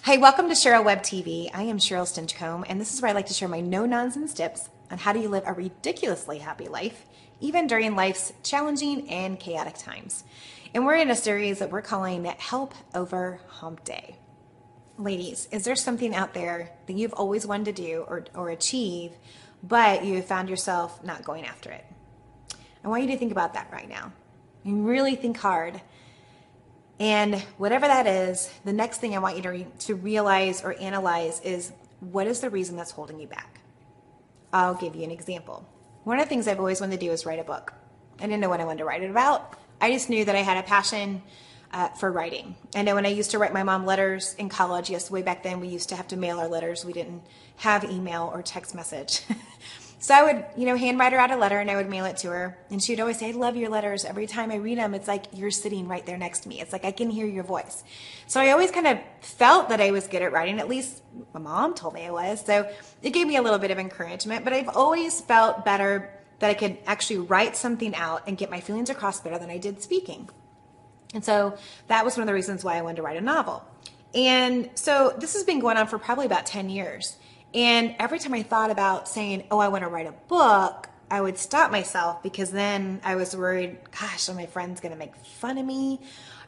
Hey, welcome to Cheryl WEBtv. I am Cheryl Stinchcomb, and this is where I like to share my no-nonsense tips on how do you live a ridiculously happy life, even during life's challenging and chaotic times. And we're in a series that we're calling Help Over Hump Day. Ladies, is there something out there that you've always wanted to do or achieve, but you have found yourself not going after it? I want you to think about that right now. And really think hard. And whatever that is, the next thing I want you to realize or analyze is, what is the reason that's holding you back? I'll give you an example. One of the things I've always wanted to do is write a book. I didn't know what I wanted to write it about. I just knew that I had a passion for writing. I know when I used to write my mom letters in college, yes, way back then we used to have to mail our letters. We didn't have email or text message. So I would, handwrite her out a letter and I would mail it to her. And she would always say, I love your letters. Every time I read them, it's like you're sitting right there next to me. It's like I can hear your voice. So I always kind of felt that I was good at writing. At least my mom told me I was. So it gave me a little bit of encouragement. But I've always felt better that I could actually write something out and get my feelings across better than I did speaking. And so that was one of the reasons why I wanted to write a novel. And so this has been going on for probably about 10 years. And every time I thought about saying, oh, I want to write a book, I would stop myself because then I was worried, gosh, are my friends going to make fun of me?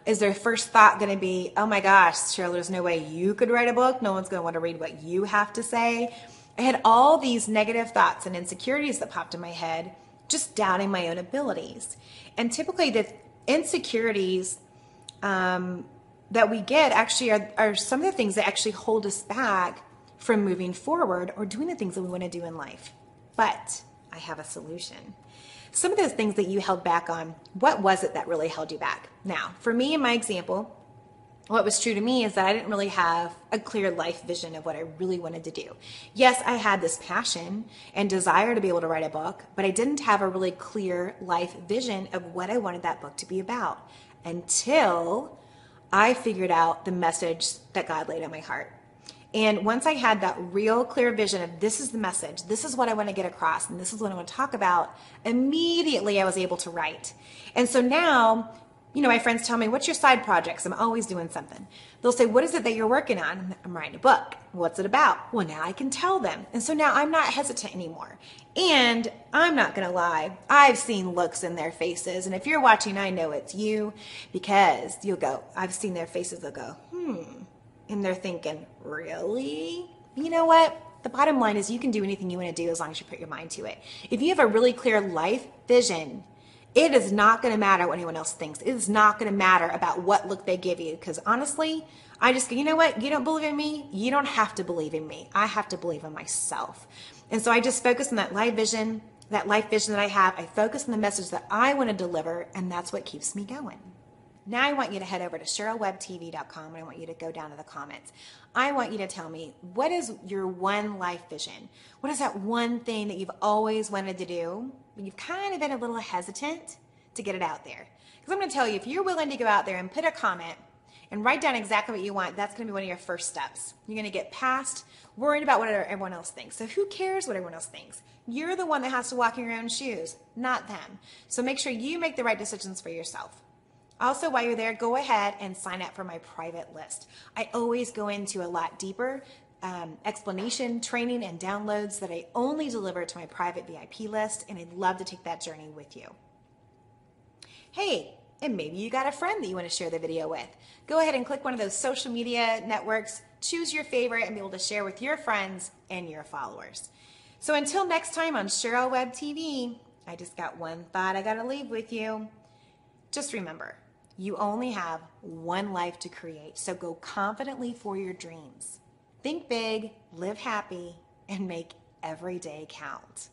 Is their first thought going to be, oh my gosh, Cheryl, there's no way you could write a book. No one's going to want to read what you have to say. I had all these negative thoughts and insecurities that popped in my head, just doubting my own abilities. And typically the insecurities that we get actually are some of the things that actually hold us back from moving forward or doing the things that we want to do in life. But I have a solution. Some of those things that you held back on, what was it that really held you back? Now, for me in my example, what was true to me is that I didn't really have a clear life vision of what I really wanted to do. Yes, I had this passion and desire to be able to write a book, but I didn't have a really clear life vision of what I wanted that book to be about until I figured out the message that God laid on my heart. And once I had that real clear vision of this is the message, this is what I want to get across, and this is what I want to talk about, immediately I was able to write. And so now, my friends tell me, what's your side projects? I'm always doing something. They'll say, what is it that you're working on? I'm writing a book. What's it about? Well, now I can tell them. And so now I'm not hesitant anymore. And I'm not going to lie. I've seen looks in their faces. And if you're watching, I know it's you, because you'll go, I've seen their faces. They'll go, and they're thinking, really? You know what? The bottom line is you can do anything you want to do as long as you put your mind to it. If you have a really clear life vision, it is not going to matter what anyone else thinks. It is not going to matter about what look they give you. Because honestly, I just go, you know what? You don't believe in me? You don't have to believe in me. I have to believe in myself. And so I just focus on that life vision that I have. I focus on the message that I want to deliver, and that's what keeps me going. Now I want you to head over to CherylWEBtv.com and I want you to go down to the comments. I want you to tell me, what is your one life vision? What is that one thing that you've always wanted to do, but you've kind of been a little hesitant to get it out there? Because I'm going to tell you, if you're willing to go out there and put a comment and write down exactly what you want, that's going to be one of your first steps. You're going to get past worrying about what everyone else thinks. So who cares what everyone else thinks? You're the one that has to walk in your own shoes, not them. So make sure you make the right decisions for yourself. Also, while you're there, go ahead and sign up for my private list. I always go into a lot deeper explanation, training, and downloads that I only deliver to my private VIP list, and I'd love to take that journey with you. Hey, and maybe you got a friend that you want to share the video with. Go ahead and click one of those social media networks, choose your favorite, and be able to share with your friends and your followers. So until next time on Cheryl WEBtv, I just got one thought I got to leave with you. Just remember, you only have one life to create, so go confidently for your dreams. Think big, live happy, and make every day count.